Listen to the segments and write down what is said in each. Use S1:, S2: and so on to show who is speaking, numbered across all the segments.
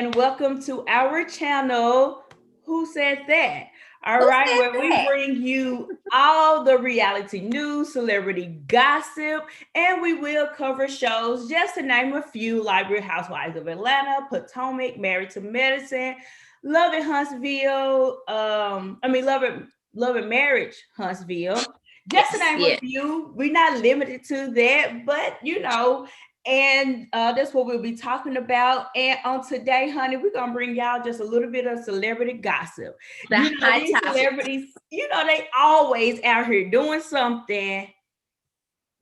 S1: and welcome to our channel. Who said that? All
S2: Who
S1: right,
S2: said
S1: where we
S2: that?
S1: bring you all the reality news, celebrity gossip, and we will cover shows, just to name a few, like Real Housewives of Atlanta, Potomac, Married to Medicine, Love and Huntsville, Love and Marriage Huntsville. Just to
S2: Yes,
S1: name a
S2: yes.
S1: few, we're not limited to that, but and that's what we'll be talking about. And on today, honey, we're gonna bring y'all just a little bit of celebrity gossip.
S2: The hot
S1: These
S2: topic.
S1: celebrities, they always out here doing something,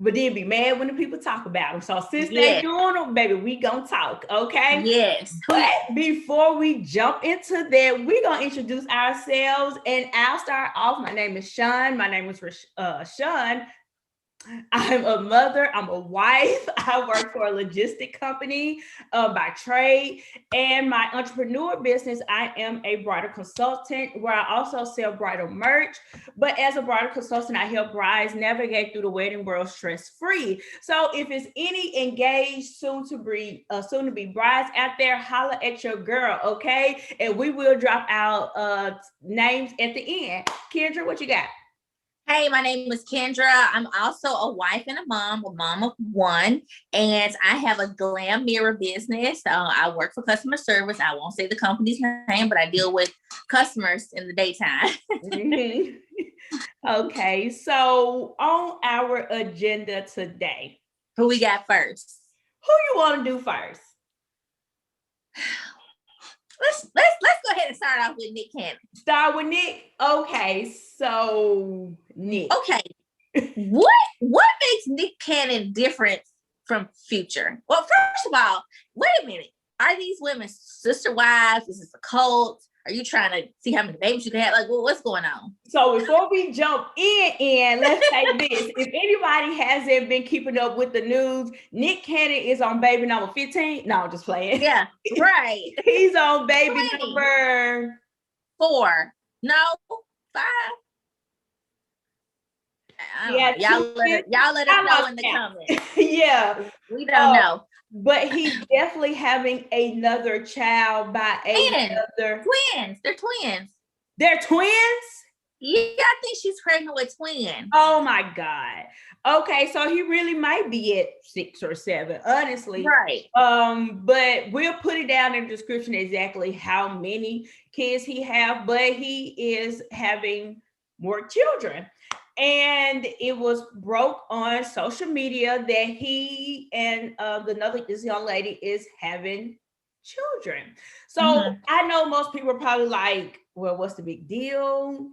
S1: but then be mad when the people talk about them. So since they doing them, baby, we gonna talk, okay?
S2: Yes.
S1: But before we jump into that, we're gonna introduce ourselves, and I'll start off. My name is Shun. My name is Shun. I'm a mother, I'm a wife, I work for a logistic company by trade, and my entrepreneur business, I am a bridal consultant where I also sell bridal merch. But as a bridal consultant, I help brides navigate through the wedding world stress-free. So if it's any engaged, soon to be brides out there, holla at your girl, okay? And we will drop out names at the end. Kendra, what you got?
S2: Hey, my name is Kendra. I'm also a wife and a mom of one, and I have a glam mirror business. I work for customer service. I won't say the company's name, but I deal with customers in the daytime.
S1: Mm-hmm. Okay, so on our agenda today,
S2: who we got first?
S1: Who you want to do first?
S2: Let's go ahead and start off with Nick Cannon.
S1: Start with Nick. Okay, so Nick.
S2: Okay, what makes Nick Cannon different from Future? Well, first of all, wait a minute. Are these women sister wives? Is this a cult? Are you trying to see how many babies you can have? Like, what's going on?
S1: So before we jump in, let's say this. If anybody hasn't been keeping up with the news, Nick Cannon is on baby number 15. No, I'm just playing.
S2: Yeah, right.
S1: He's on baby number
S2: 4. No, 5.
S1: Yeah,
S2: y'all let us know in the comments.
S1: Yeah,
S2: we don't know.
S1: But he's definitely having another child by another
S2: twins. They're twins.
S1: They're twins?
S2: Yeah, I think she's pregnant with twins.
S1: Oh my God. Okay, so he really might be at 6 or 7, honestly.
S2: Right.
S1: But we'll put it down in the description exactly how many kids he have, but he is having more children. And it was broke on social media that he and this young lady is having children. So I know most people are probably like, well, what's the big deal?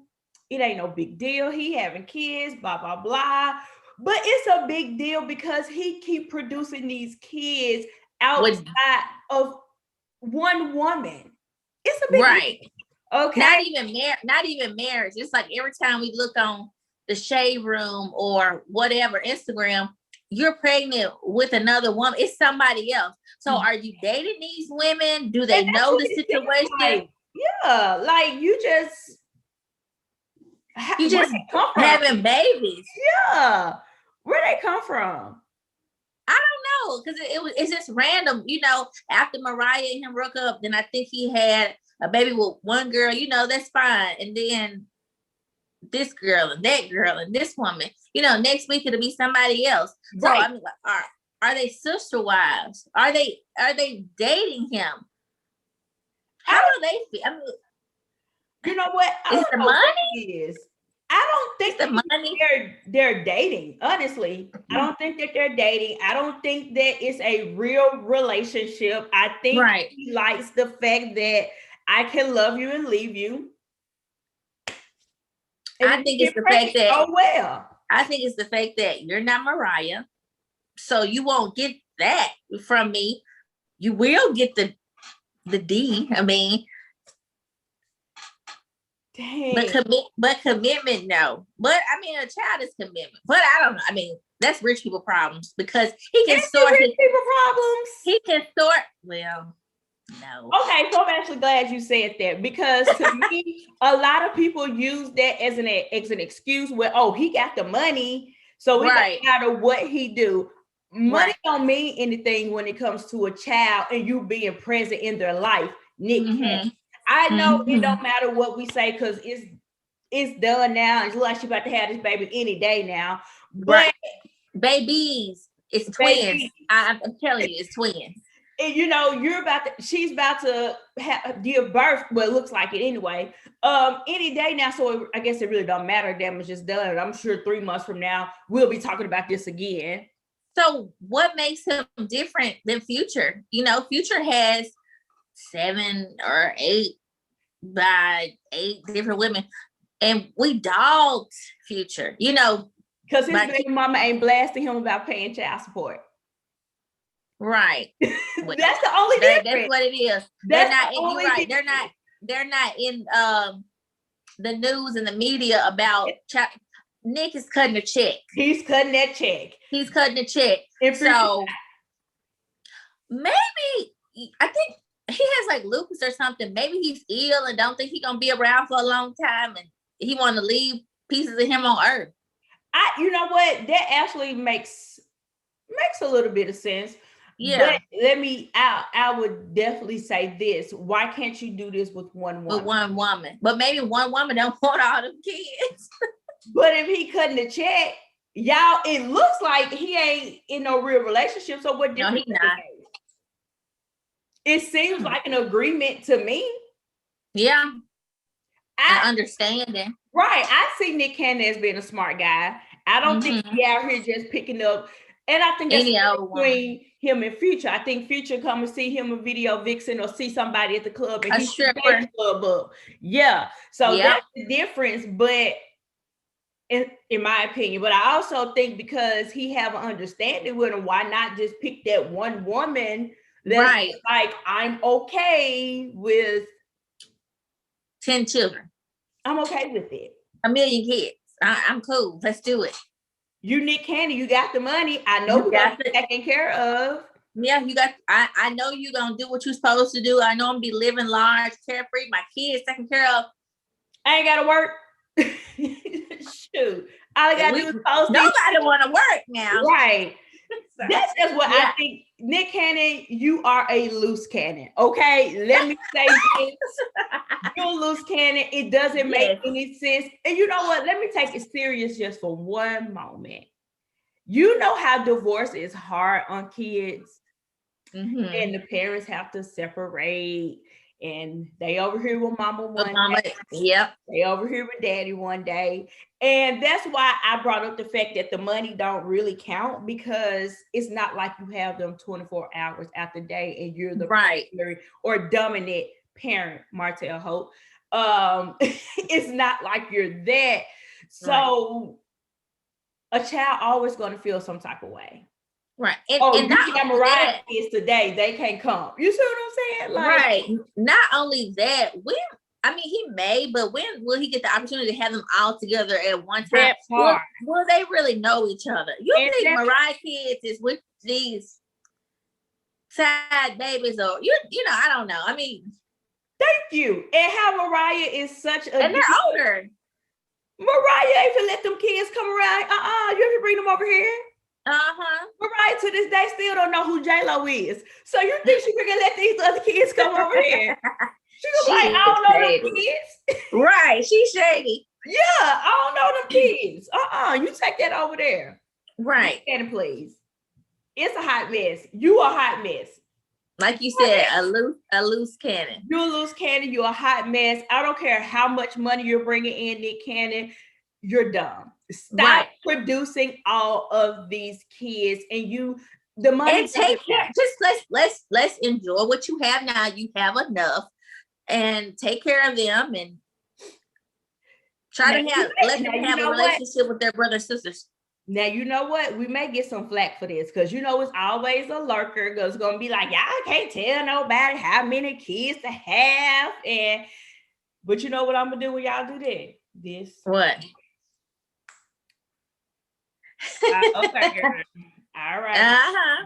S1: It ain't no big deal. He having kids, blah, blah, blah. But it's a big deal because he keep producing these kids outside of one woman. It's a big deal. Okay.
S2: Not even marriage. It's like every time we look on the Shade Room or whatever, Instagram, you're pregnant with another woman. It's somebody else. So are you dating these women? Do they know the situation?
S1: Like, yeah, like you just
S2: having babies.
S1: Yeah. Where they come from?
S2: I don't know, because it's just random. After Mariah and him broke up, then I think he had a baby with one girl. That's fine. And then this girl and that girl and this woman, next week it'll be somebody else. Right. So I mean, are they sister wives? Are they dating him? How do they feel? I mean,
S1: you know what?
S2: Is the money?
S1: I don't think
S2: the money
S1: they're dating. Honestly, I don't think that they're dating. I don't think that it's a real relationship. I think he likes the fact that I can love you and leave you.
S2: And I think it's the fact that I think it's the fact that you're not Mariah, so you won't get that from me. You will get the D. I mean,
S1: dang.
S2: But commitment, no. But I mean, a child is commitment. But I don't know. I mean, that's rich people problems because he can sort
S1: rich people problems.
S2: He can sort. Well, no.
S1: Okay, so I'm actually glad you said that because to me, a lot of people use that as an excuse where, he got the money, so it doesn't matter what he do. money don't mean anything when it comes to a child and you being present in their life. Nick Cannon. I know it don't matter what we say because it's done now. It's like she about to have this baby any day now. But
S2: babies, it's twins. I'm telling you, it's twins.
S1: And you know, she's about to give birth, well, it looks like it anyway. Any day now, so I guess it really don't matter. Damage is done. I'm sure 3 months from now we'll be talking about this again.
S2: So what makes him different than Future? You know, Future has 7 or 8 by 8 different women, and we dogged Future. You know,
S1: because his baby mama ain't blasting him about paying child support.
S2: Right.
S1: That's the only difference.
S2: That's what it is. They're not. You're right. They're not in the news and the media about. Nick is cutting a check.
S1: He's cutting that check.
S2: He's cutting a check. So maybe I think he has like lupus or something. Maybe he's ill and don't think he's gonna be around for a long time, and he want to leave pieces of him on Earth.
S1: You know what? That actually makes a little bit of sense.
S2: Yeah.
S1: But I would definitely say this. Why can't you do this with one woman?
S2: With one woman. But maybe one woman don't want all them kids.
S1: But if he cutting the check, y'all, it looks like he ain't in no real relationship. So what difference?
S2: No, he's not.
S1: It seems like an agreement to me.
S2: Yeah. I understand it.
S1: Right. I see Nick Cannon as being a smart guy. I don't think he out here just picking up. And I think that's between him and Future. I think Future come and see him a video vixen or see somebody at the club and he's the club up. Yeah. So that's the difference. But in my opinion, but I also think because he have an understanding with him, why not just pick that one woman that's like, I'm okay with
S2: 10 children.
S1: I'm okay with it.
S2: 1 million kids. I'm cool. Let's do it.
S1: You, Nick Cannon, you got the money. I know you got it taken care of.
S2: Yeah, you got. I know you're gonna do what you're supposed to do. I know I'm gonna be living large, carefree. My kids taken care of.
S1: I ain't gotta work. Shoot, all I gotta do is post.
S2: Nobody want to work now,
S1: right? So, that's just what I think. Nick Cannon, you are a loose cannon. Okay, let me say this. You're a loose cannon. It doesn't make any sense. And you know what? Let me take it serious just for one moment. You know how divorce is hard on kids, and the parents have to separate, and they over here with mama one day. They over here with daddy one day. And that's why I brought up the fact that the money don't really count, because it's not like you have them 24 hours out the day and you're the primary or dominant parent, Martell Hope. It's not like you're that. So a child always going to feel some type of way.
S2: Right.
S1: And not got Mariah kids today, they can't come. You see what I'm saying?
S2: Like, not only that, he may, but when will he get the opportunity to have them all together at one time? Will they really know each other? You think Mariah kids is with these side babies, or you know, I don't know. I mean,
S1: thank you. And how Mariah is such a,
S2: and they're older.
S1: Mariah ain't gonna let them kids come around. You have to bring them over here. Mariah to this day still don't know who J-Lo is. So you think she gonna let these other kids come over here? She like, I don't know them kids.
S2: Right, she's shady.
S1: Yeah, I don't know them kids. You take that over there.
S2: Right.
S1: And please. It's a hot mess. You a hot mess.
S2: Like you said, a loose cannon.
S1: You're a loose cannon. You're a hot mess. I don't care how much money you're bringing in, Nick Cannon. You're dumb. Stop producing all of these kids, and the money.
S2: And take care. Just let's enjoy what you have now. You have enough, and take care of them, and let them have a relationship with their brothers and sisters.
S1: Now, you know what? We may get some flack for this, because it's always a lurker that's going to be like, y'all can't tell nobody how many kids to have. But you know what I'm going to do when y'all do that? This.
S2: What?
S1: Okay, girl. All right.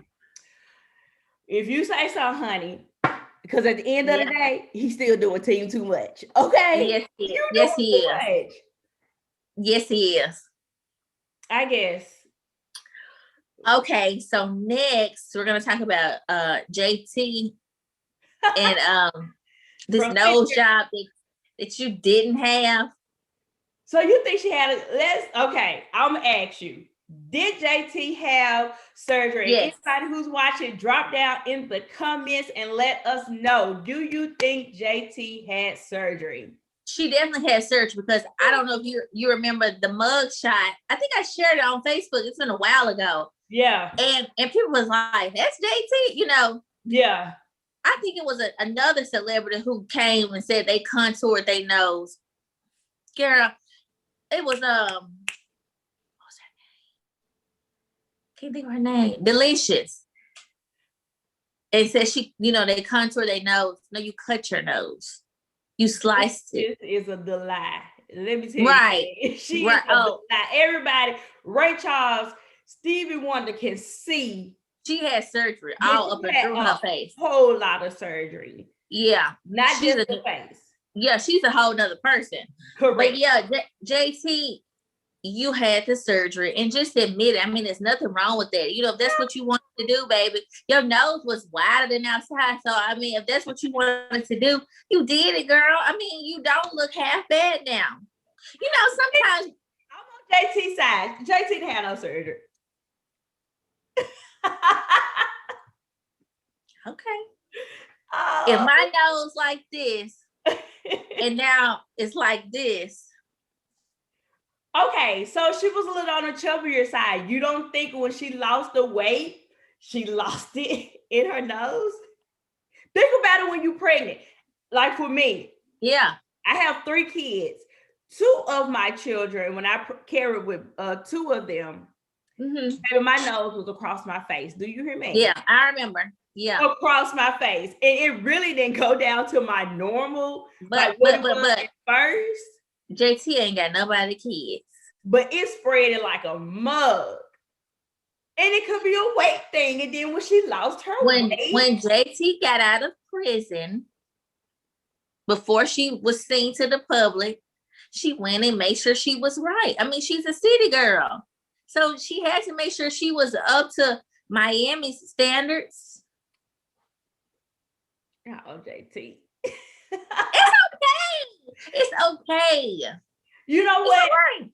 S1: If you say so, honey, because at the end of the day, he's still doing team too much. Okay?
S2: Yes, he is. Yes, he is. Yes, he is.
S1: I guess.
S2: Okay, so next we're gonna talk about JT and this
S1: From
S2: nose job that you didn't have.
S1: So you think she had okay, I'm gonna ask you. Did JT have surgery?
S2: Yes.
S1: Anybody who's watching, drop down in the comments and let us know. Do you think JT had surgery?
S2: She definitely had surgery because I don't know if you remember the mug shot. I think I shared it on Facebook. It's been a while ago.
S1: Yeah.
S2: And people was like, that's JT, you know.
S1: Yeah.
S2: I think it was another celebrity who came and said they contoured their nose. Girl, it was what was her name? Can't think of her name. Delicious. And said she, you know, they contour their nose. No, you cut your nose. You sliced it.
S1: This is a lie. Let me tell
S2: right.
S1: you. She is a lie. Everybody, Ray Charles, Stevie Wonder can see.
S2: She had surgery all up and through her face.
S1: Whole lot of surgery.
S2: Yeah.
S1: Not she's just the face.
S2: Yeah, she's a whole nother person.
S1: Correct.
S2: But yeah, JT, you had the surgery and just admit it. I mean, there's nothing wrong with that. You know, if that's what you wanted to do, baby, your nose was wider than outside. So, I mean, if that's what you wanted to do, you did it, girl. I mean, you don't look half bad now. You know, sometimes
S1: I'm on JT's side. JT didn't have no surgery.
S2: Okay. If my nose like this and now it's like this.
S1: Okay, so she was a little on the chubbier side. You don't think when she lost the weight, she lost it in her nose? Think about it when you're pregnant. Like for me.
S2: Yeah.
S1: I have 3 kids. 2 of my children, when I carried with 2 of them, baby, my nose was across my face. Do you hear me?
S2: Yeah, I remember. Yeah.
S1: Across my face. And it really didn't go down to my normal.
S2: But
S1: first.
S2: JT ain't got nobody kids.
S1: But it spread like a mug. And it could be a weight thing. And then when she lost her weight.
S2: When JT got out of prison, before she was seen to the public, she went and made sure she was right. I mean, she's a city girl. So she had to make sure she was up to Miami's standards.
S1: Oh, JT.
S2: It's okay. It's okay.
S1: You know what? Right.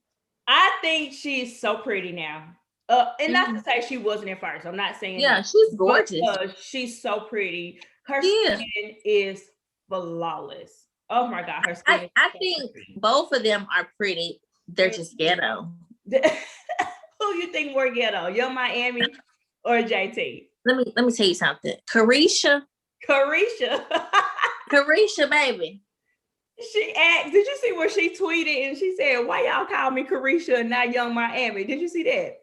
S1: I think she's so pretty now. And not to say she wasn't at first. I'm not saying
S2: that. She's gorgeous.
S1: She's so pretty. Her skin is flawless. Oh my God, her skin.
S2: I think both of them are pretty. They're just ghetto.
S1: Who you think more ghetto, Young Miami or JT?
S2: Let me tell you something. Carisha, baby.
S1: She asked, did you see where she tweeted and she said, why y'all call me Carisha and not Young Miami? Did you see that?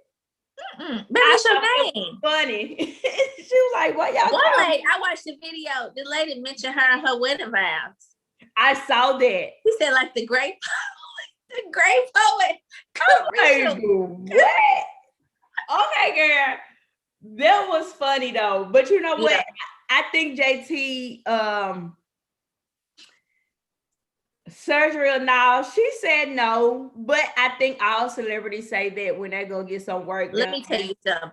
S2: That's your name.
S1: Funny. She was like, why y'all call me?
S2: I watched the video. The lady mentioned her wedding vows.
S1: I saw that.
S2: He said like the great poet.
S1: Carisha. What? Okay, girl. That was funny though. But you know what? I think JT surgery or no, she said no, but I think all celebrities say that when they go get some work.
S2: Let me tell you something.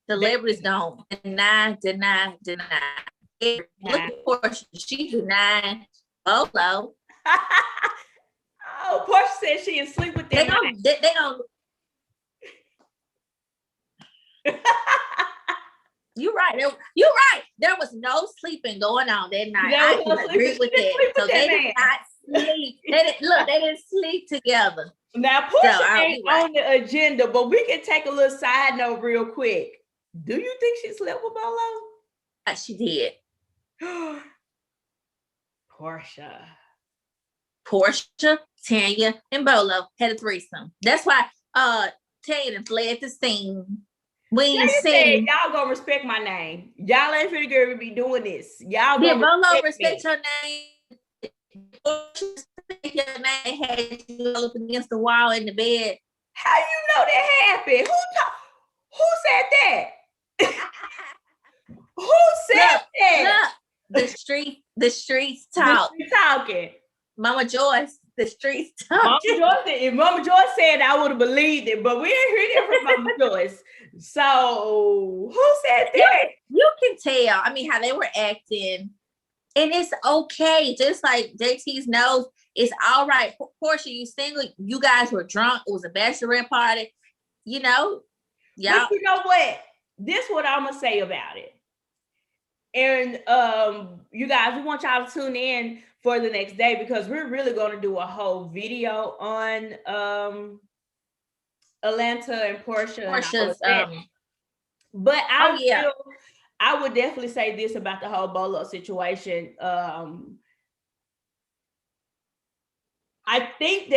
S2: Celebrities don't deny. Look at Portia. She denied Bolo.
S1: Oh, Portia said she is asleep with them.
S2: They don't. You're right. There was no sleeping going on that night. I can agree with that. So they did not sleep. They didn't sleep together.
S1: Now, Portia ain't on the agenda, but we can take a little side note real quick. Do you think she slept with Bolo?
S2: She did. Portia, Tanya, and Bolo had a threesome. That's why Tanya fled the scene.
S1: Y'all gonna respect my name. Y'all ain't finna girl be doing this. Y'all
S2: gonna Bolo respect your name. Respect your name. Had you up against the wall in the bed.
S1: How you know that happened? Who said that? Who said that?
S2: Look, the streets talk.
S1: Talking.
S2: Mama Joyce. The streets
S1: Mama
S2: talking.
S1: Joy said, if Mama Joy said, I would have believed it, but we ain't heard it from Mama Joyce. So who said that?
S2: You can tell. I mean, how they were acting, and it's okay. Just like JT's knows, it's all right. Portia, you single. You guys were drunk. It was a bachelorette party. You know,
S1: But you know what? This is what I'm gonna say about it. And you guys, we want y'all to tune in for the next day because we're really gonna do a whole video on Atlanta and Portia's but I would definitely say this about the whole Bolo situation. I think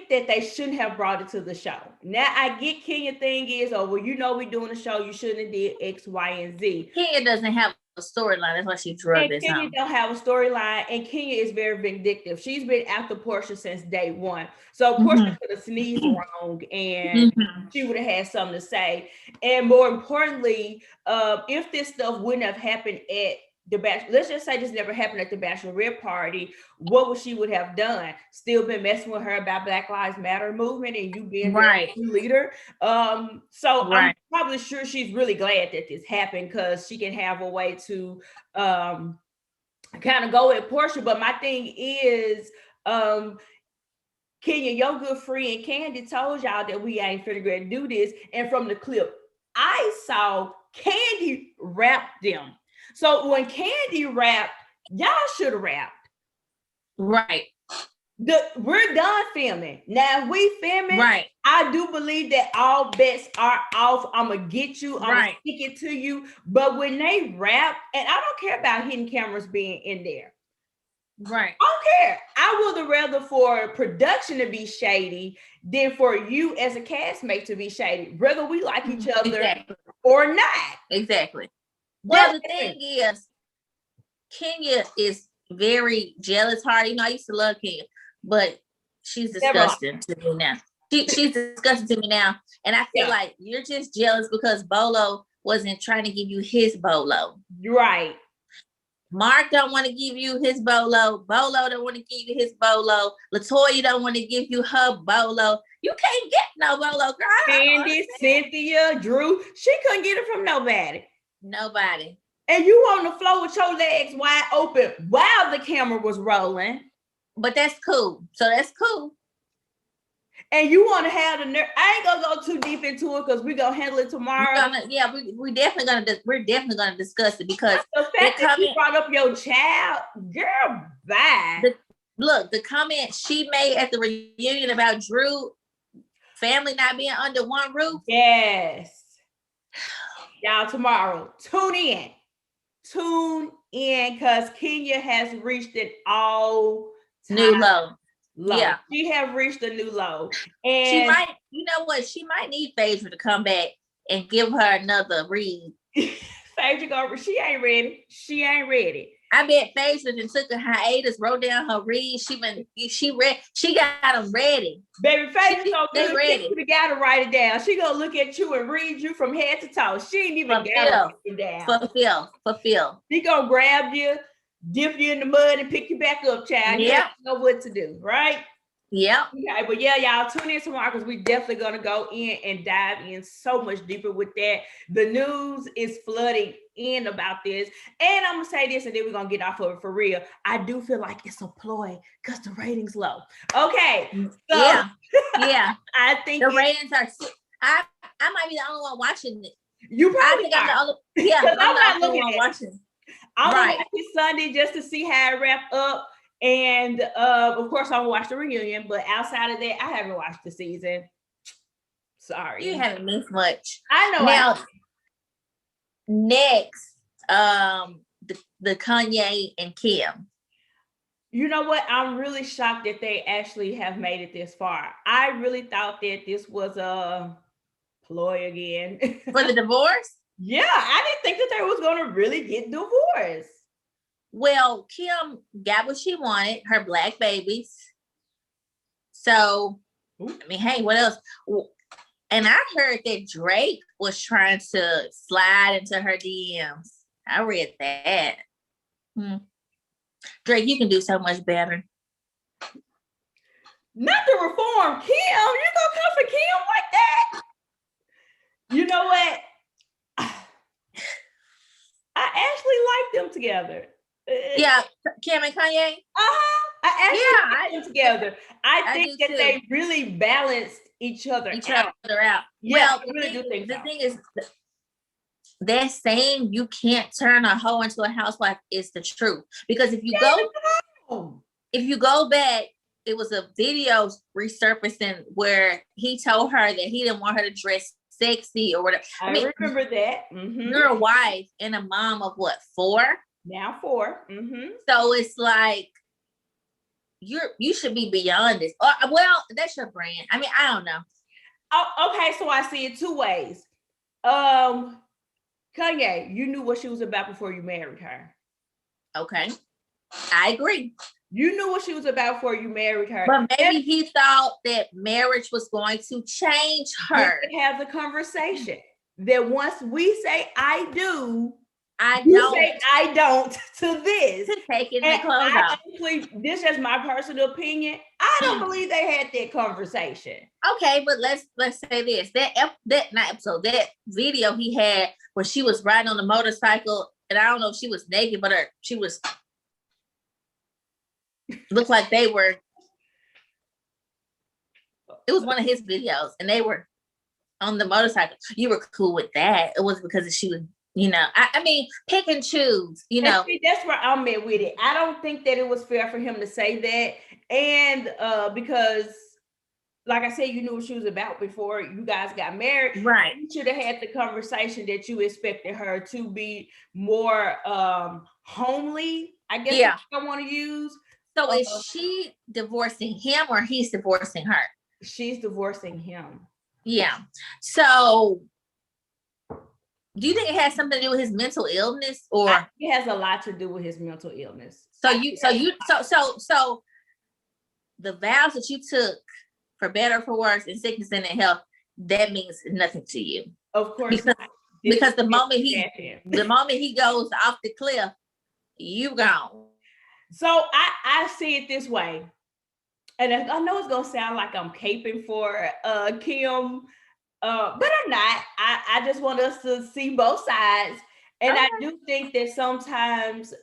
S1: that they shouldn't have brought it to the show. Now I get Kenya thing is, oh well, you know we're doing a show, you shouldn't have did X, Y, and Z.
S2: Kenya doesn't have a storyline. That's why she drugged this.
S1: Kenya don't have a storyline, and Kenya is very vindictive. She's been after Portia since day one. So Portia could have sneezed wrong, and she would have had something to say. And more importantly, if this stuff wouldn't have happened at the bachelor, let's just say this never happened at the bachelorette party, what would she would have done? Still been messing with her about Black Lives Matter movement and you being the leader. So I'm probably sure she's really glad that this happened because she can have a way to kind of go at Portia. But my thing is, Kenya, your good friend Candy told y'all that we ain't finna go and do this. And from the clip, I saw Candy rap them. So when Candy rapped, y'all should have rapped.
S2: Right.
S1: We're done filming. Now if we filming, I do believe that all bets are off. I'm gonna get you, I'm gonna stick it to you. But when they rap, and I don't care about hidden cameras being in there.
S2: Right.
S1: I don't care. I would rather for production to be shady than for you as a castmate to be shady, whether we like each other or not.
S2: Exactly. Well, the thing is, Kenya is very jealous heart. You know, I used to love Kenya, but she's disgusting to me now. She's disgusting to me now. And I feel like you're just jealous because Bolo wasn't trying to give you his Bolo.
S1: Right.
S2: Mark don't want to give you his Bolo. Bolo don't want to give you his Bolo. LaToya don't want to give you her Bolo. You can't get no Bolo, girl.
S1: Candy, Cynthia, Drew. She couldn't get it from nobody.
S2: Nobody.
S1: And you on the floor with your legs wide open while the camera was rolling.
S2: But that's cool. So that's cool.
S1: And you want to have the nerve. I ain't gonna go too deep into it because we're gonna handle it tomorrow.
S2: We're definitely gonna discuss it because
S1: the fact that you brought up your child, girl, bye.
S2: The comment she made at the reunion about Drew family not being under one roof.
S1: Yes. Y'all, tomorrow, tune in because Kenya has reached an all
S2: new low.
S1: Yeah, she have reached a new low, and
S2: she might. You know what? She might need Phaedra to come back and give her another read.
S1: Phaedra she ain't ready. She ain't ready.
S2: I bet Phaedra then took a hiatus, wrote down her read. She got them ready.
S1: Baby, Phaedra so good. She got to write it down. She gonna look at you and read you from head to toe. She ain't even got to write it down.
S2: Fulfill.
S1: She gonna grab you, dip you in the mud, and pick you back up, child. You know what to do, right?
S2: Yeah.
S1: Okay, but y'all tune in tomorrow because we're definitely gonna go in and dive in so much deeper with that. The news is flooding in about this, and I'm gonna say this, and then we're gonna get off of it for real. I do feel like it's a ploy because the ratings low. Okay, so
S2: yeah.
S1: I think
S2: the ratings are. I might be the only one watching it.
S1: You probably
S2: I'm the only. Yeah, I'm not the only one watching.
S1: I'm gonna watch it Sunday just to see how it wrap up. And of course, I'm gonna watch the reunion, but outside of that, I haven't watched the season. Sorry,
S2: you haven't missed much.
S1: I know.
S2: Now, next, the Kanye and Kim.
S1: You know what? I'm really shocked that they actually have made it this far. I really thought that this was a ploy again
S2: for the divorce.
S1: Yeah, I didn't think that they was gonna really get divorced.
S2: Well, Kim got what she wanted, her black babies. So, I mean, hey, what else? And I heard that Drake was trying to slide into her DMs. I read that. Drake, you can do so much better.
S1: Not to reform Kim. You gonna come for Kim like that? You know what? I actually like them together.
S2: Yeah, Kim and Kanye.
S1: I actually like them together. I think that
S2: too.
S1: they really balanced each other out.
S2: Yeah, well,
S1: I really do think
S2: the
S1: so.
S2: thing is, that saying you can't turn a hoe into a housewife is the truth. Because if you go back, it was a video resurfacing where he told her that he didn't want her to dress sexy or whatever.
S1: I remember that. Mm-hmm.
S2: You're a wife and a mom of what, 4?
S1: Now 4. Mm-hmm.
S2: So it's like you should be beyond this. Well, that's your brand. I mean, I don't know.
S1: Oh, okay, so I see it 2 ways. Kanye, you knew what she was about before you married her.
S2: Okay, I agree.
S1: You knew what she was about before you married her.
S2: But maybe he thought that marriage was going to change her.
S1: We have the conversation that once we say I do,
S2: you
S1: say I don't to this.
S2: To taking the clothes off.
S1: This is my personal opinion. I don't believe they had that conversation.
S2: Okay, but let's say this. That video he had where she was riding on the motorcycle, and I don't know if she was naked, but she was looked like they were. It was one of his videos, and they were on the motorcycle. You were cool with that. It was because she was, I mean, pick and choose,
S1: And see, that's where I'm at with it. I don't think that it was fair for him to say that. And because, like I said, you knew what she was about before you guys got married.
S2: Right.
S1: You should have had the conversation that you expected her to be more homely, I guess.
S2: Yeah.
S1: I want to use.
S2: So is she divorcing him or he's divorcing her?
S1: She's divorcing him.
S2: Yeah. So do you think it has something to do with his mental illness, or
S1: it has a lot to do with his mental illness?
S2: So the vows that you took, for better or for worse, in sickness and in health, that means nothing to you.
S1: Of course,
S2: because the moment he goes off the cliff, you gone.
S1: So I see it this way, and I know it's gonna sound like I'm caping for Kim. But I'm not. I just want us to see both sides. And okay. I do think that sometimes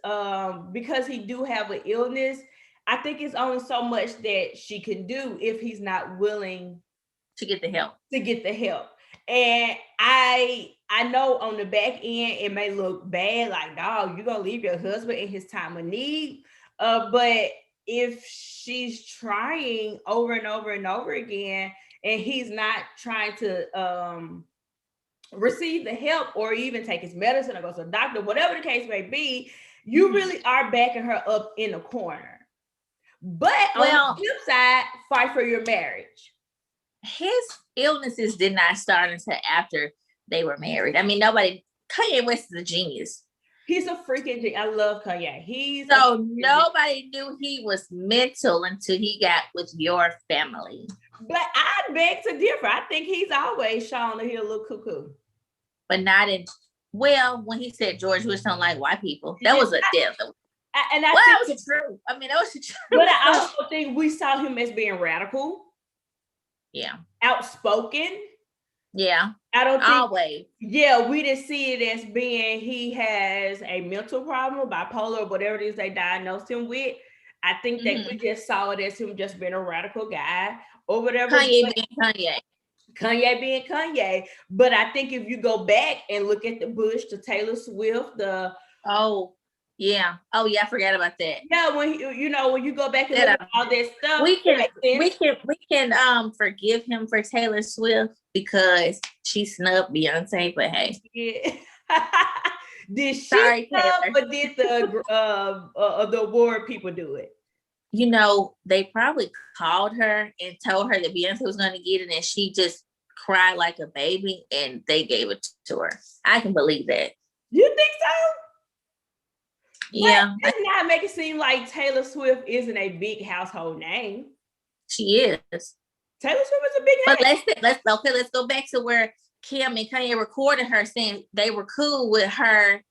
S1: because he do have an illness, I think it's only so much that she can do if he's not willing
S2: to get the help.
S1: And I know on the back end, it may look bad, like, dog, you're gonna leave your husband in his time of need. But if she's trying over and over and over again, and he's not trying to receive the help or even take his medicine or go to the doctor, whatever the case may be, you really are backing her up in a corner. But on the flip side, fight for your marriage.
S2: His illnesses did not start until after they were married. I mean, Kanye West is a genius.
S1: He's a freaking genius. I love Kanye.
S2: Nobody knew he was mental until he got with your family.
S1: But I beg to differ. I think he's always shown that he's a little cuckoo.
S2: But not when he said George Bush don't like white people. That was a death. That was true. I mean, that was true.
S1: But I also think we saw him as being radical.
S2: Yeah.
S1: Outspoken.
S2: Yeah.
S1: I don't think
S2: always.
S1: Yeah, we didn't see it as being he has a mental problem, bipolar, or whatever it is they diagnosed him with. I think that we just saw it as him just being a radical guy or whatever.
S2: Kanye being Kanye.
S1: Kanye being Kanye. But I think if you go back and look at the Bush, the Taylor Swift,
S2: Oh yeah, I forgot about that.
S1: Yeah, when you go back and look at all that stuff,
S2: we can forgive him for Taylor Swift because she snubbed Beyonce, but hey.
S1: Yeah. Did she snub or did the award people do it?
S2: They probably called her and told her that Beyonce was going to get it, and she just cried like a baby, and they gave it to her. I can believe that.
S1: You think so?
S2: Yeah.
S1: But does not make it seem like Taylor Swift isn't a big household name.
S2: She is.
S1: Taylor Swift is a big name.
S2: But let's go back to where Kim and Kanye recorded her saying they were cool with her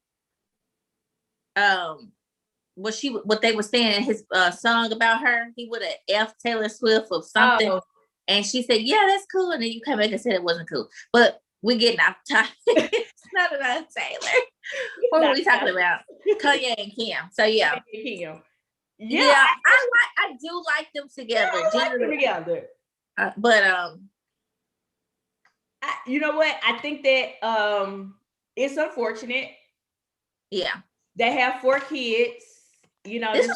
S2: what they were saying in his song about her. He would have F Taylor Swift of something.
S1: Oh.
S2: And she said, yeah, that's cool. And then you come back and said it wasn't cool. But we're getting off topic. It's not about Taylor. What were we talking about? Kanye and Kim. So yeah.
S1: Kim.
S2: Yeah, I do like them together.
S1: I like them together.
S2: But
S1: you know what? I think that it's unfortunate.
S2: Yeah.
S1: They have 4 kids. You know,
S2: this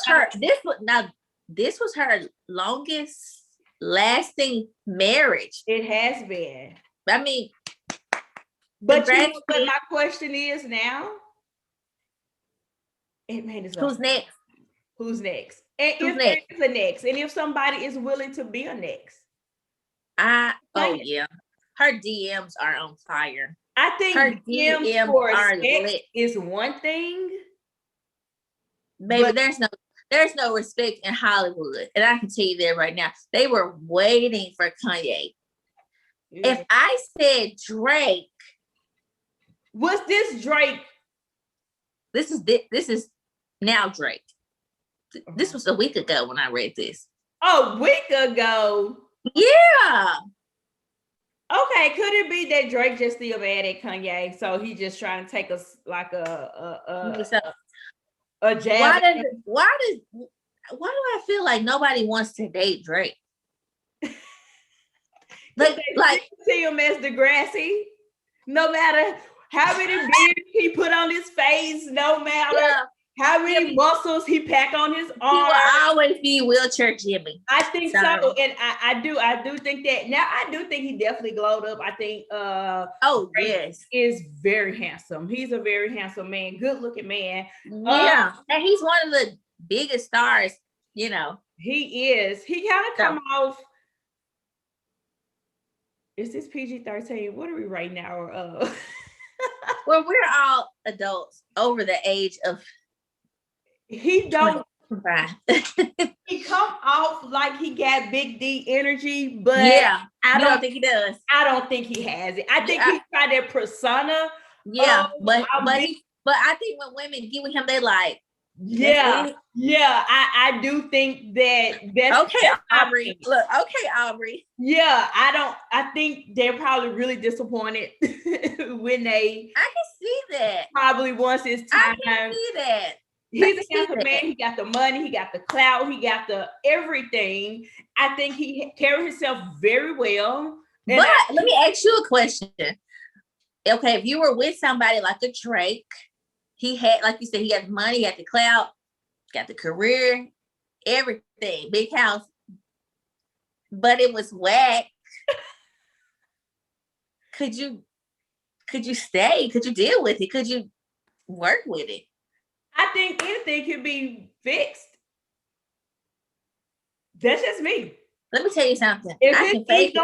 S2: was her longest lasting marriage.
S1: It has been.
S2: I mean,
S1: but you know what my question is now?
S2: Who's next?
S1: Who's next? And if there is a next, and if somebody is willing to be a next.
S2: Yeah. Her DMs are on fire.
S1: I think her DMs for sex is one thing.
S2: Baby, there's no respect in Hollywood. And I can tell you that right now. They were waiting for Kanye. Yeah. If I said Drake.
S1: What's this Drake?
S2: This is now Drake. This was a week ago when I read this.
S1: A week ago?
S2: Yeah.
S1: Okay, could it be that Drake just still mad at Kanye, so he just trying to take us like a jab?
S2: Why do I feel like nobody wants to date Drake? like
S1: see him as Degrassi, no matter how many beards he put on his face, no matter how many muscles he pack on his arm. He
S2: will always be wheelchair Jimmy.
S1: I think so, and I do think that now. I do think he definitely glowed up. I think
S2: yes,
S1: is very handsome. He's a very handsome man, good looking man.
S2: Yeah, and he's one of the biggest stars. You know,
S1: he is. He kind of come off. Is this PG-13? What are we right now?
S2: Well, we're all adults over the age of.
S1: He don't. He come off like he got big D energy, but I don't think he does. I don't think he has it. I think he's got that persona.
S2: Yeah, but I think when women get with him, they like.
S1: I do think that's
S2: okay, Aubrey. Look, okay, Aubrey.
S1: Yeah, I think they're probably really disappointed when they.
S2: I can see that.
S1: Probably once it's time.
S2: I can see that.
S1: He's a handsome man. He got the money. He got the clout. He got the everything. I think he carried himself very well.
S2: But let me ask you a question. Okay, if you were with somebody like a Drake, he had, like you said, he got the money, he got the clout, got the career, everything, big house, but it was whack. Could you stay? Could you deal with it? Could you work with it?
S1: I think anything can be fixed. That's just me.
S2: Let me tell you something. I can fake it.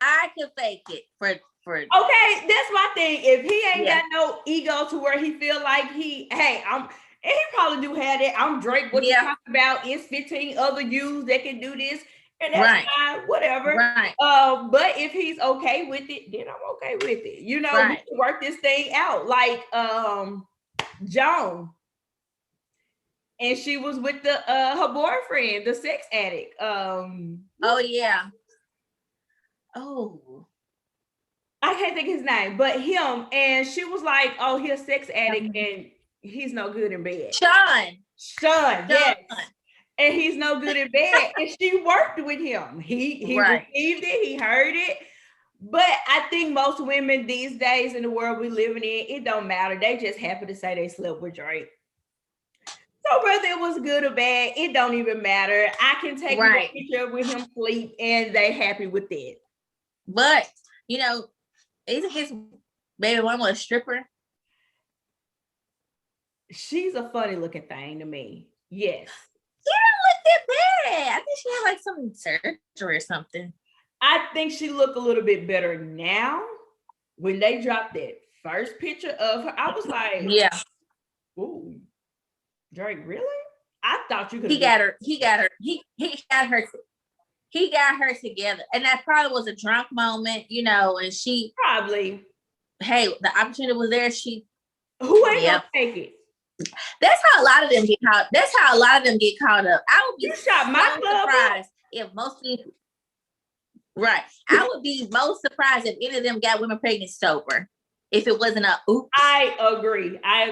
S2: I can fake it for.
S1: Okay, that's my thing. If he ain't got no ego to where he feel like and he probably do have that. I'm Drake. What you talking about is 15 other youths that can do this, and that's fine, whatever.
S2: Right.
S1: But if he's okay with it, then I'm okay with it. You know, we can work this thing out. Like Joan, and she was with her boyfriend, the sex addict. I can't think of his name, but him, and she was like, "Oh, he's a sex addict, and he's no good in bed."
S2: Shun,
S1: yes, and he's no good in bed, and she worked with him. He received it, he heard it. But I think most women these days in the world we living in, it don't matter. They just happy to say they slept with Drake. So whether it was good or bad, it don't even matter. I can take a picture with him sleep, and they happy with it.
S2: But you know. Isn't his baby mama a stripper?
S1: She's a funny looking thing to me. Yes.
S2: She don't look that bad. I think she had like some surgery or something.
S1: I think she look a little bit better now. When they dropped that first picture of her, I was like, ooh, Drake, really? I thought you could. He got her
S2: together, and that probably was a drunk moment, you know. And she
S1: probably,
S2: hey, the opportunity was there. She
S1: who ain't gonna take it?
S2: That's how a lot of them get caught. That's how a lot of them get caught up. I would be
S1: You shot my
S2: so
S1: club up?
S2: surprised if most people. Right, I would be most surprised if any of them got women pregnant sober. If it wasn't a oops.
S1: I agree. I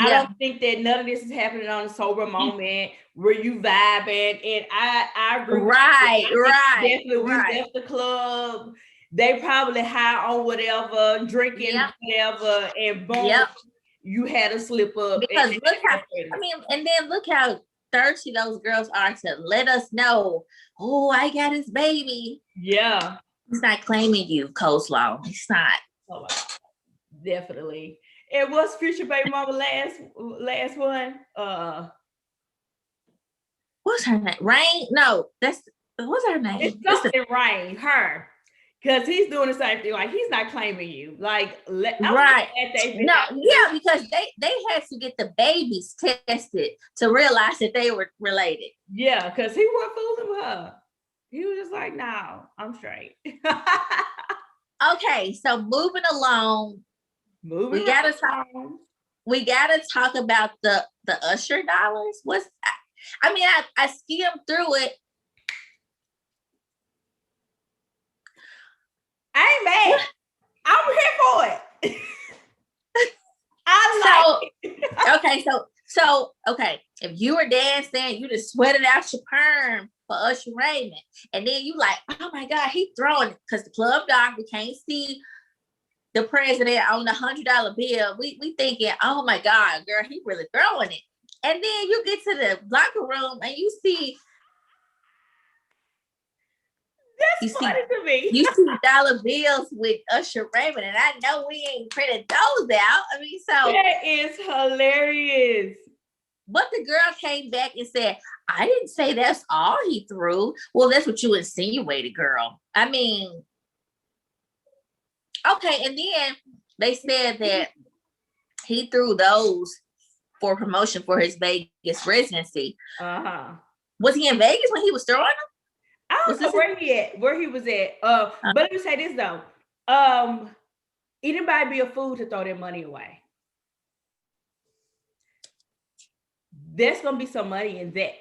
S1: don't think that none of this is happening on a sober moment where you vibing. And I agree.
S2: Right.
S1: Definitely, we left the club. They probably high on whatever, drinking whatever, and boom, you had a slip up.
S2: Because look how, and then look how thirsty those girls are to let us know, oh, I got his baby.
S1: Yeah.
S2: He's not claiming you, coleslaw. He's not.
S1: Oh, definitely. And what's Future Baby Mama last one?
S2: What's her name? Rain? No, what's her name?
S1: It's something Rain, her. Because he's doing the same thing. Like, he's not claiming you. Like,
S2: right. No, yeah, because they had to get the babies tested to realize that they were related.
S1: Yeah, because he wasn't fooling with her. He was just like, no, I'm straight.
S2: Okay, so moving along. We gotta talk about the Usher dollars. I skimmed through it.
S1: I ain't mad. I'm here for it.
S2: Okay. If you were dancing, you just sweated out your perm for Usher Raymond, and then you like, oh my God, he throwing it because the club doctor can't see the president on the $100 bill. We thinking, oh my God, girl, he really throwing it. And then you get to the locker room and you see.
S1: That's funny to me.
S2: You see dollar bills with Usher Raymond, and I know we ain't printed those out. I mean, so
S1: that is hilarious.
S2: But the girl came back and said, I didn't say that's all he threw. Well, that's what you insinuated, girl. I mean, okay, and then they said that he threw those for promotion for his Vegas residency. Was he in Vegas when he was throwing them?
S1: I don't know where he was at. But let me say this though. Anybody be a fool to throw their money away. There's gonna be some money in that.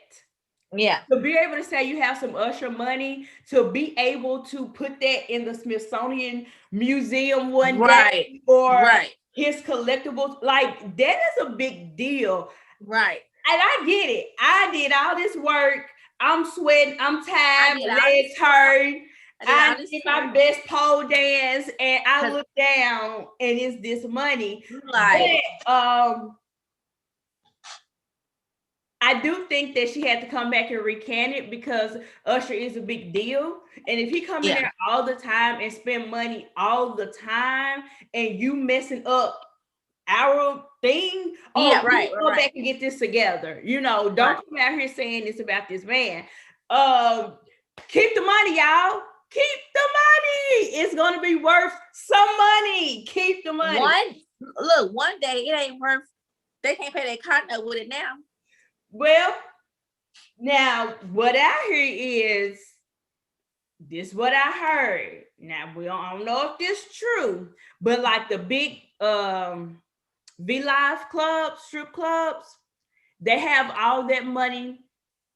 S2: Yeah.
S1: To be able to say you have some Usher money, to be able to put that in the Smithsonian Museum one day, or his collectibles, like that is a big deal.
S2: Right.
S1: And I get it. I did all this work. I'm sweating. I'm tired. My legs hurt. I did my best pole dance, and I look down, and it's this money. Like, but, I do think that she had to come back and recant it because Usher is a big deal. And if he come in there all the time and spend money all the time, and you messing up our thing, go back and get this together. You know, don't come out here saying it's about this man. Keep the money, y'all. Keep the money. It's gonna be worth some money. Keep the money.
S2: One day it ain't worth. They can't pay their car note with it now.
S1: Well, now what I hear is this. What I heard. Now I don't know if this is true, but like the big V-Live clubs, strip clubs, they have all that money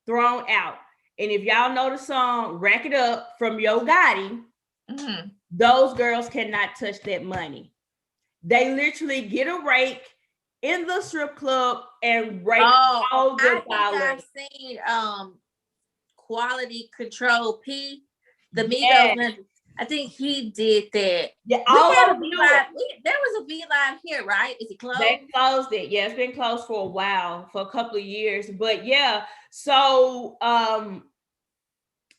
S1: thrown out. And if y'all know the song "Rack It Up" from Yo Gotti, those girls cannot touch that money. They literally get a rake in the strip club and rake all the dollars.
S2: I've seen Quality Control P, the Migos. I think he did that. Yeah, there was a V-Live here, right? Is it closed?
S1: They closed it. Yeah, it's been closed for a while, for a couple of years. But yeah, so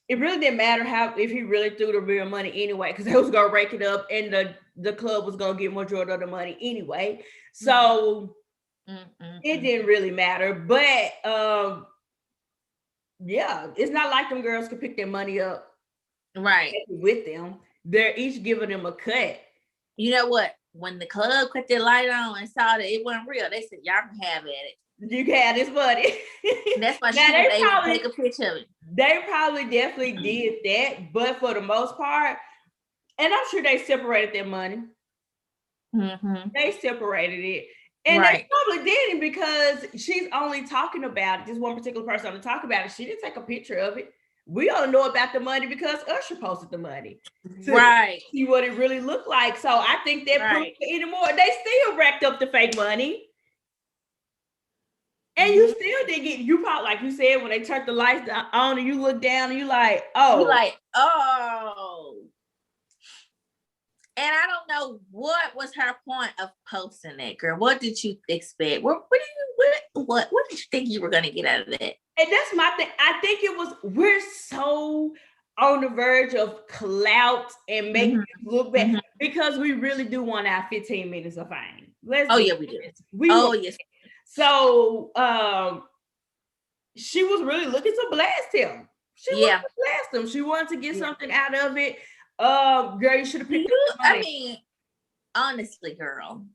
S1: it really didn't matter if he really threw the real money anyway, because they was gonna rake it up, and the club was gonna get majority of the money anyway. So it didn't really matter. But yeah, it's not like them girls could pick their money up with them. They're each giving them a cut.
S2: You know what? When the club cut their light on and saw that it wasn't real, they said, y'all can have at it.
S1: You can have this money.
S2: That's why she was able to take a picture of it.
S1: They probably definitely did that, but for the most part, and I'm sure they separated their money. They separated it. And they
S2: Right.
S1: probably didn't because she's only talking about it. Just one particular person only talk about it. She didn't take a picture of it. We all know about the money because Usher posted the money to
S2: Right.
S1: see what it really looked like. So I think that proved
S2: Right.
S1: it anymore. They still racked up the fake money. And you
S2: Mhm.
S1: still did get, you probably, like you said, when they turned the lights on and you look down and you like,
S2: You
S1: oh.
S2: like, oh. And I don't know what was her point of posting that, girl. What did you expect? What did you think you were gonna get out of that?
S1: And that's my thing. I think it was, we're so on the verge of clout and making it look bad because we really do want our 15 minutes of fame.
S2: Oh yeah, we do.
S1: We
S2: Oh
S1: want
S2: yes.
S1: So she was really looking to blast him. She wanted to blast him. She wanted to get something out of it. Girl, you should have picked up the money.
S2: I mean, honestly, girl,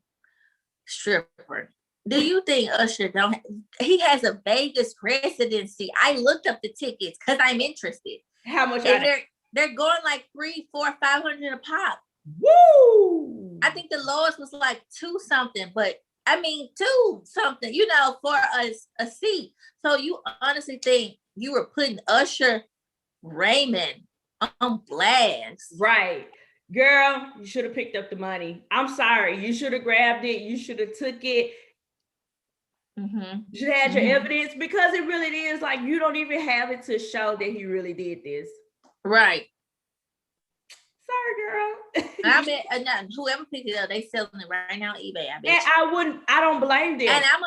S2: stripper. Do you think Usher don't? He has a Vegas residency. I looked up the tickets because I'm interested.
S1: How much are
S2: And
S1: they?
S2: they're going like 300, 400, 500 a pop.
S1: Woo!
S2: I think the lowest was like 2 something, but I mean 2 something, you know, for a seat. So you honestly think you were putting Usher Raymond on blast?
S1: Right. Girl, you should have picked up the money. I'm sorry. You should have grabbed it. You should have took it. You should have had your evidence because it really is like you don't even have it to show that he really did this.
S2: Right.
S1: Sorry, girl.
S2: I bet whoever picked it up, they selling it right now on eBay. I bet.
S1: And I don't blame them.
S2: And I'm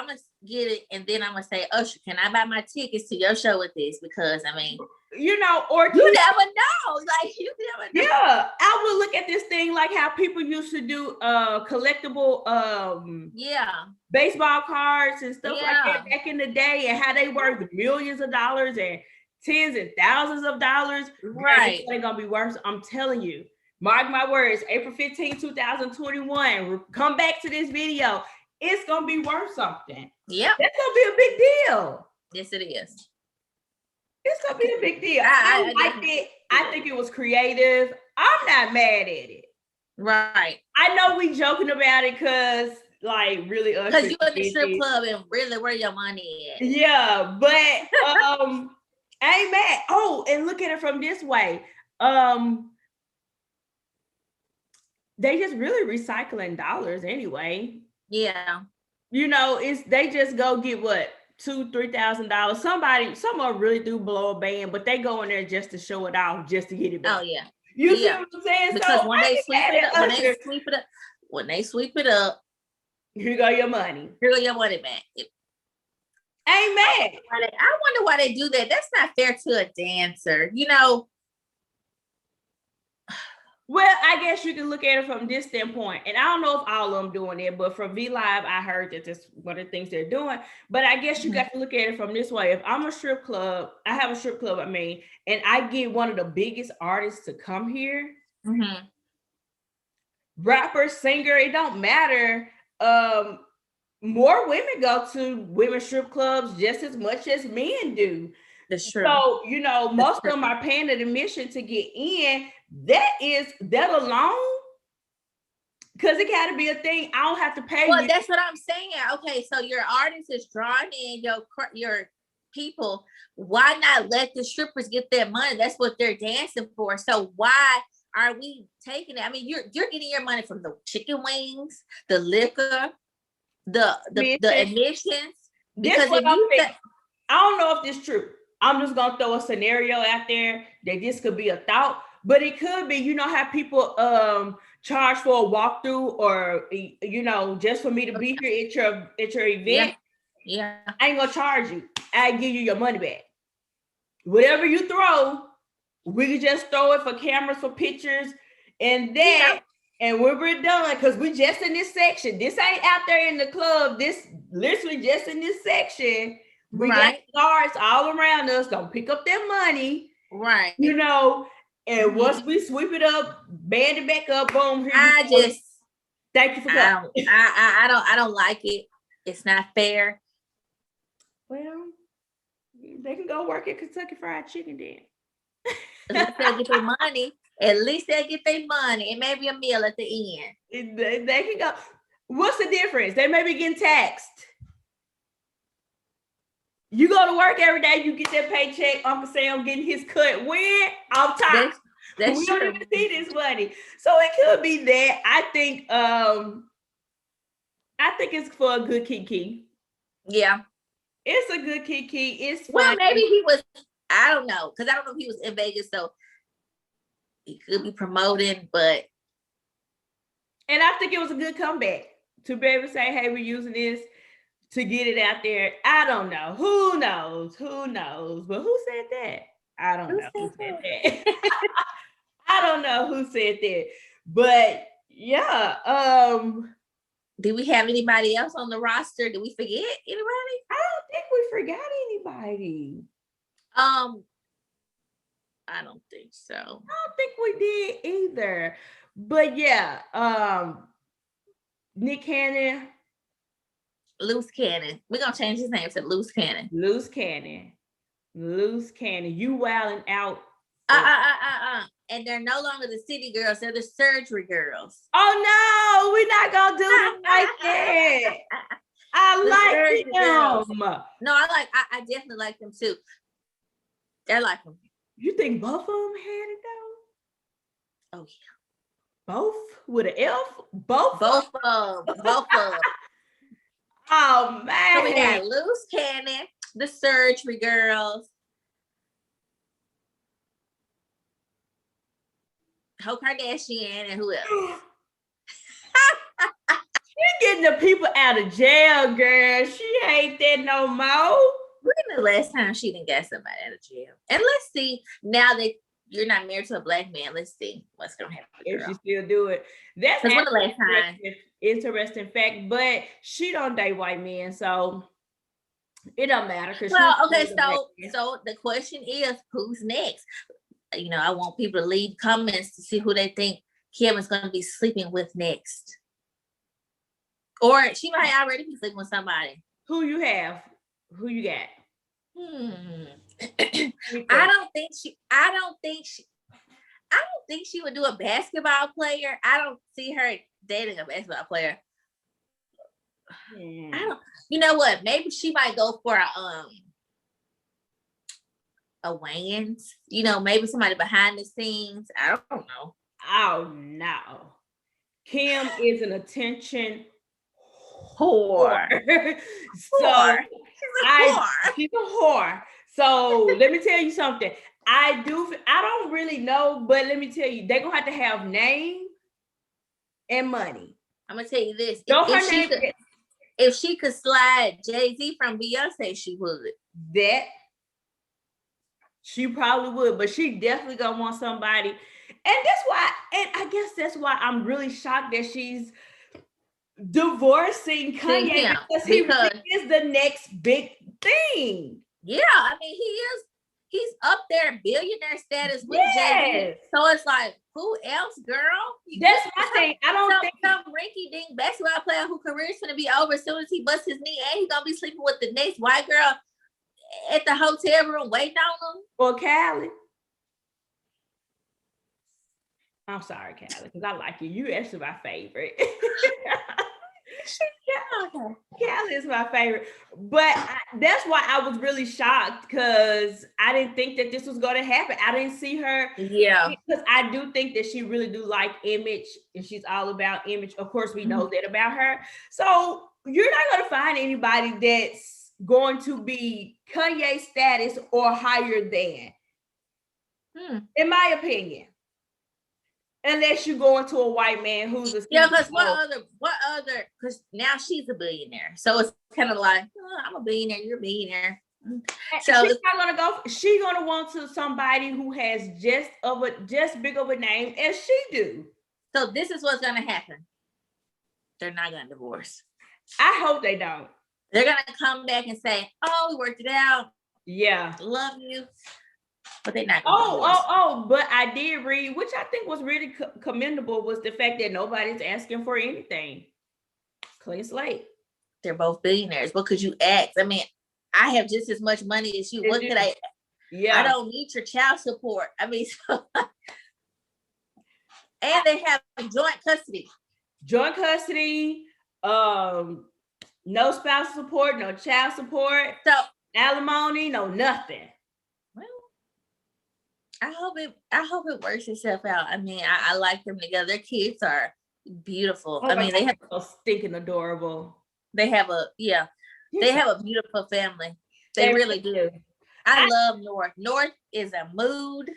S2: gonna get it, and then I'm gonna say, Usher, can I buy my tickets to your show with this? Because I mean,
S1: you know, or
S2: you never know. Like you never know.
S1: Yeah, I would look at this thing like how people used to do collectible baseball cards and stuff like that back in the day, and how they worth millions of dollars and tens and thousands of dollars.
S2: Right.
S1: It's gonna be worth. I'm telling you. Mark my words, April 15, 2021. Come back to this video. It's gonna be worth something.
S2: Yep.
S1: That's gonna be a big deal.
S2: Yes, it is.
S1: It's gonna be a big deal. I liked it. I think it was creative. I'm not mad at it.
S2: Right.
S1: I know we joking about it because, like, really,
S2: because you in the strip club and really where your money at.
S1: Yeah, but I ain't mad. Oh, and look at it from this way. They just really recycling dollars anyway.
S2: Yeah.
S1: You know, they just go get what $2,000-$3,000. Some of them really do blow a band, but they go in there just to show it off, just to get it back.
S2: Oh yeah.
S1: You see what I'm saying?
S2: Because
S1: so
S2: when they sweep it up,
S1: here go your money.
S2: Here go your money back.
S1: Ain't mad.
S2: I wonder why they do that. That's not fair to a dancer, you know.
S1: Well, I guess you can look at it from this standpoint. And I don't know if all of them doing it, but from V Live, I heard that that's one of the things they're doing. But I guess you got to look at it from this way. If I'm a strip club, I have a strip club, and I get one of the biggest artists to come here, rapper, singer, it don't matter. More women go to women's strip clubs just as much as men do.
S2: That's true.
S1: So, you know, most of them are paying an admission to get in. That alone, because it got to be a thing. I don't have to pay.
S2: Well, that's what I'm saying. Okay, so your artist is drawing in your people. Why not let the strippers get their money? That's what they're dancing for. So why are we taking it? I mean, you're getting your money from the chicken wings, the liquor, the admissions. Because I
S1: don't know if this is true. I'm just gonna throw a scenario out there that this could be a thought, but it could be. You know how people charge for a walkthrough, or you know, just for me to be here at your event.
S2: Yeah.
S1: I ain't gonna charge you. I give you your money back. Whatever you throw, we can just throw it for cameras, for pictures, and then and when we're done, because we just in this section. This ain't out there in the club. This literally just in this section. We got guards all around us gonna pick up their money,
S2: right?
S1: You know, and once we sweep it up, band it back up, boom.
S2: Thank
S1: you for coming.
S2: I don't like it. It's not fair.
S1: Well, they can go work at Kentucky Fried Chicken then.
S2: At least they'll get their money. At least they'll get their money and maybe a meal at the end.
S1: They can go. What's the difference? They may be getting taxed. You go to work every day, you get that paycheck. Uncle Sam getting his cut. Where? Off top.
S2: That's
S1: we
S2: true.
S1: don't even see this money. So it could be that. I think it's for a good kiki.
S2: Yeah.
S1: It's a good kiki. It's
S2: well,
S1: fun.
S2: maybe he was, I don't know, because I don't know if he was in Vegas, so he could be promoting, but.
S1: And I think it was a good comeback to be able to say, hey, we're using this to get it out there. I don't know. Who knows? But who said that? I don't know who said that. I don't know who said that. But yeah.
S2: Do we have anybody else on the roster? Did we forget anybody?
S1: I don't think we forgot anybody.
S2: I don't think so. I
S1: don't think we did either. But yeah, Nick Cannon.
S2: Loose Cannon. We're gonna change his name to Loose Cannon.
S1: Loose Cannon. You wilding out.
S2: And they're no longer the city girls, they're the surgery girls.
S1: Oh no, we're not gonna do it like that. I like them.
S2: No, I definitely like them too. I like them.
S1: You think both of them had it though?
S2: Oh yeah.
S1: Both with an F? Both
S2: of them.
S1: Oh man.
S2: So we got Loose Cannon, the surgery girls. Ho Kardashian, and who else?
S1: She getting the people out of jail, girl. She ain't that no more.
S2: When the last time she didn't get somebody out of jail? And let's see, now that you're not married to a black man, let's see what's gonna happen.
S1: If she still do it. That's
S2: when the last time.
S1: Interesting fact, but she don't date white men, so it don't matter.
S2: Well, okay, so the question is, who's next? You know, I want people to leave comments to see who they think Kim is going to be sleeping with next. Or she might already be sleeping with somebody.
S1: Who you have? Who you got?
S2: I don't think she would do a basketball player. I don't see her dating a basketball player. I don't. You know what? Maybe she might go for a Wayans. You know, maybe somebody behind the scenes. I don't know.
S1: Oh no. Kim is an attention
S2: whore.
S1: She's a whore. So let me tell you something. I don't really know, but let me tell you, they're gonna have to have name and money.
S2: I'm gonna tell you this. If she could slide Jay-Z from Beyonce, she would.
S1: That she probably would, but she definitely gonna want somebody. And I guess that's why I'm really shocked that she's divorcing Kanye, because he is the next big thing.
S2: Yeah, I mean, he's up there billionaire status with Jay-Z. So it's like, who else, girl?
S1: That's my thing. I don't think
S2: some rinky dink basketball player whose career is gonna be over as soon as he busts his knee, and he's gonna be sleeping with the next white girl at the hotel room waiting on him.
S1: Or Callie. I'm sorry, Callie, because I like you. You actually my favorite. Callie is my favorite. But that's why I was really shocked, because I didn't think that this was going to happen. I didn't see her.
S2: Yeah.
S1: Because I do think that she really do like image, and she's all about image. Of course, we know that about her. So you're not going to find anybody that's going to be Kanye status or higher than, in my opinion. Unless you go into a white man who's a
S2: because what other because now she's a billionaire, so it's kind of like, I'm a billionaire, you're a billionaire. So she's gonna want to somebody who has just big of a name as she do. So this is what's gonna happen. They're not gonna divorce.
S1: I hope they don't.
S2: They're gonna come back and say, "Oh, we worked it out.
S1: Yeah,
S2: love you." But they're not gonna
S1: but I did read, which I think was really commendable, was the fact that nobody's asking for anything. Clean slate.
S2: They're both billionaires. What could you ask? I mean, I have just as much money as you. What could I? Yeah, I don't need your child support. I mean, and they have joint custody.
S1: No spouse support, no child support,
S2: So
S1: alimony, no nothing.
S2: well, I hope it works itself out. I mean, I like them together. Their kids are beautiful.
S1: Oh
S2: I
S1: my
S2: mean,
S1: God, so stinking adorable.
S2: they have a they have a beautiful family. They really do. I love North. North is a mood.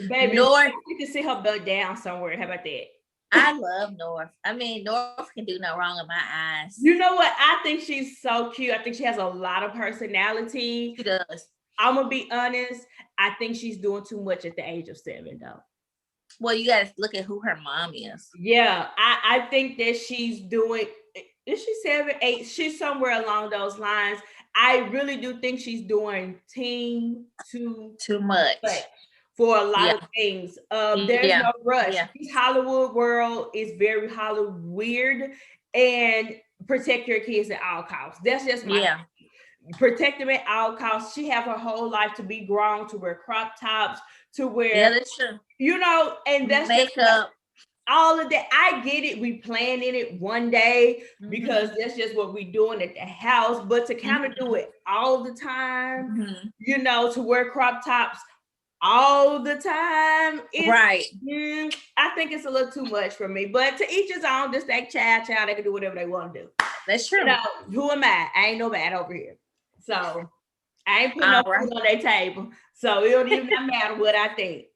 S1: Baby,
S2: North,
S1: you can see her butt down somewhere. How about that?
S2: I love North. I mean, North can do no wrong in my eyes.
S1: You know what? I think she's so cute. I think she has a lot of personality.
S2: She does.
S1: I'm gonna be honest. I think she's doing too much at the age of 7, though.
S2: Well, you gotta look at who her mom is.
S1: Yeah, I think that she's doing. Is she 7, 8? She's somewhere along those lines. I really do think she's doing too
S2: much
S1: for a lot of things. There's no rush.
S2: Yeah.
S1: This Hollywood world is very Hollywood weird, and protect your kids at all costs. That's just my
S2: yeah.
S1: Protect them at all costs. She have her whole life to be grown, to wear crop tops, to wear,
S2: Yeah, that's true.
S1: you know, and that's
S2: makeup.
S1: All of that. I get it. We planning it one day because that's just what we doing at the house. But to kind of do it all the time, you know, to wear crop tops all the time,
S2: right?
S1: I think it's a little too much for me. But to each his own. Just that child, they can do whatever they want to do.
S2: That's true.
S1: You know, who am I? I ain't no bad over here. So I ain't putting no food on their table. So it don't even matter what I think.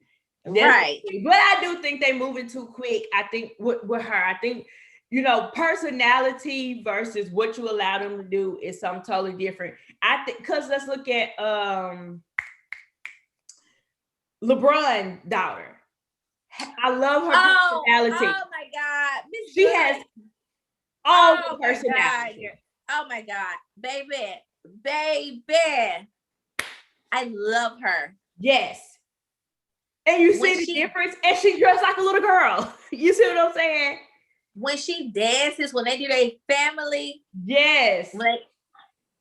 S2: Right.
S1: But I do think they moving too quick. I think with her, I think, you know, personality versus what you allow them to do is something totally different. I think, because let's look at LeBron's daughter. I love her personality.
S2: Oh my God.
S1: She has all the personality.
S2: Oh my God. Baby. I love her.
S1: Yes. And you see the difference? And she dressed like a little girl. You see what I'm saying?
S2: When she dances, when they do their family.
S1: Yes.
S2: Like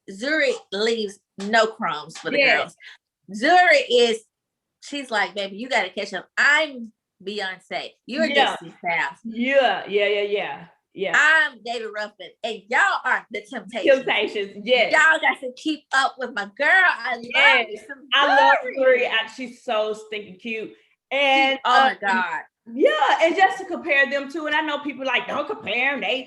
S2: Zuri leaves no crumbs for the girls. Zuri she's like, baby, you got to catch up. I'm Beyonce. You're Destiny's Child.
S1: Yeah.
S2: I'm David Ruffin. And y'all are the Temptations.
S1: Yes.
S2: Y'all got to keep up with my girl. I
S1: love Zuri. She's so stinking cute. And
S2: oh my God.
S1: Yeah, and just to compare them to, and I know people like, don't compare them.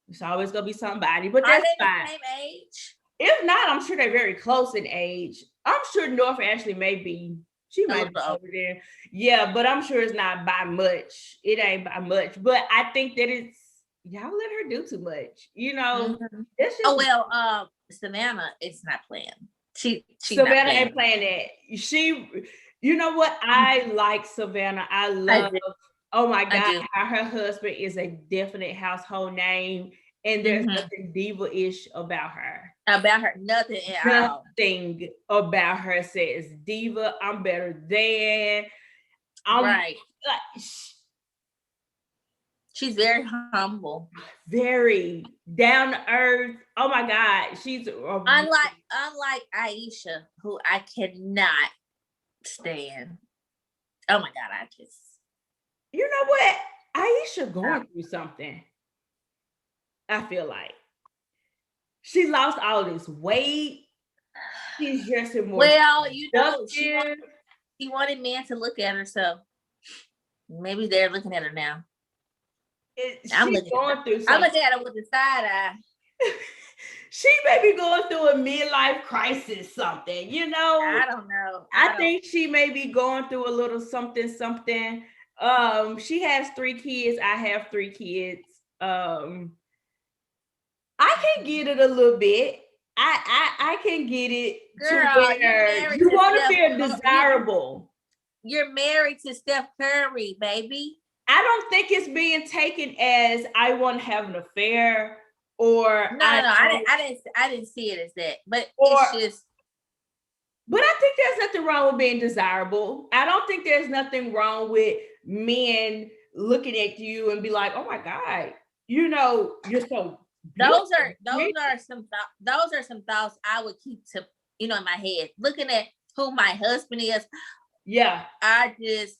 S1: It's always gonna be somebody, but that's fine.
S2: The same age?
S1: If not, I'm sure they're very close in age. I'm sure North Ashley may be. She might be over there. Yeah, but I'm sure it's not by much. It ain't by much. But I think that it's, y'all let her do too much. You know, it's just,
S2: Savannah is not playing. She
S1: Savannah ain't playing that. She, you know what? I like Savannah. I love. Oh my God, her husband is a definite household name, and there's nothing diva-ish about her.
S2: Nothing at all.
S1: Nothing about her says diva. I'm better than.
S2: Right. She's very humble,
S1: very down to earth. Oh my God, she's
S2: unlike Aisha, who I cannot stand. Oh my God,
S1: you know what? Aisha going through something. I feel like she lost all this weight. She's dressing more.
S2: Well, you know, she wanted men to look at her, so maybe they're looking at her now. I'm looking at her with the side eye.
S1: She may be going through a midlife crisis, something, you know.
S2: I don't know.
S1: I think she may be going through a little something. She has 3 kids. I have 3 kids. I can get it a little bit. I can get it. Girl, you want to feel desirable.
S2: You're married to Steph Curry, baby.
S1: I don't think it's being taken as I want to have an affair or
S2: I didn't see it as that. But it's just.
S1: But I think there's nothing wrong with being desirable. I don't think there's nothing wrong with men looking at you and be like, "Oh my God, you know, you're so."
S2: Those are some thoughts I would keep to, you know, in my head. Looking at who my husband is.
S1: Yeah.
S2: I just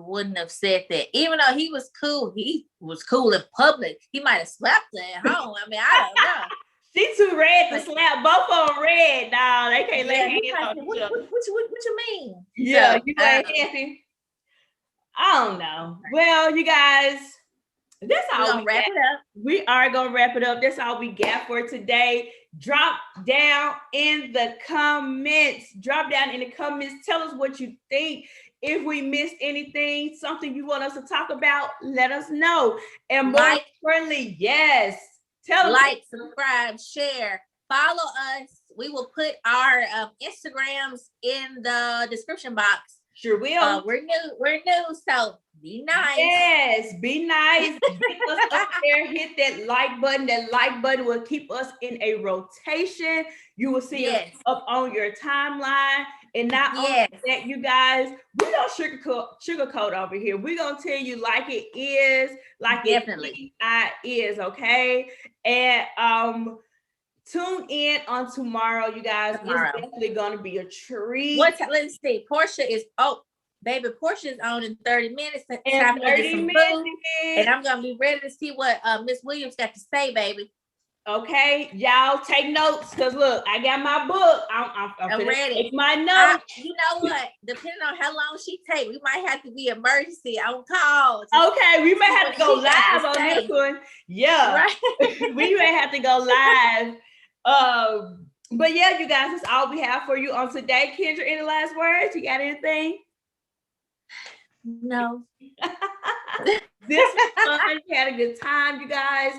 S2: wouldn't have said that. Even though he was cool in public. He might have slapped her at home. I mean, I don't know.
S1: She too red to slap. Both of them red. Nah, they can't lay hands on each other.
S2: What you mean?
S1: Yeah,
S2: So,
S1: you ain't happy. I don't know. Well, you guys, that's all we
S2: wrap
S1: got.
S2: it up.
S1: We are gonna wrap it up. That's all we got for today. Drop down in the comments. Drop down in the comments. Tell us what you think. If we missed anything, something you want us to talk about, let us know. And more importantly, yes. Tell us.
S2: Like, subscribe, share, follow us. We will put our Instagrams in the description box.
S1: Sure will.
S2: We're new, so be nice.
S1: Yes, be nice. Get us up there, hit that like button. That like button will keep us in a rotation. You will see us up on your timeline. And not only that, you guys, we don't sugarcoat over here. We're gonna tell you like it is, like it is, okay? And tune in on tomorrow, you guys. It's definitely gonna be a treat.
S2: Let's see. Portia is Portia is on in 30 minutes.
S1: In 30 minutes.
S2: And I'm gonna be ready to see what Miss Williams got to say, baby.
S1: Okay, y'all take notes, because look, I got my book. I'm ready. Take my notes.
S2: You know what? Depending on how long she take, we might have to be emergency on call.
S1: Okay, we may have to go live on this one. Yeah, right. We may have to go live. But yeah, you guys, that's all we have for you on today. Kendra, any last words? You got anything?
S2: No.
S1: This was fun. We had a good time, you guys.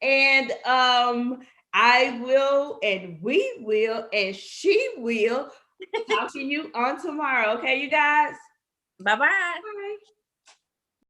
S1: And I will, and we will, and she will talk to you on tomorrow. Okay, you guys?
S2: Bye-bye.
S1: Bye.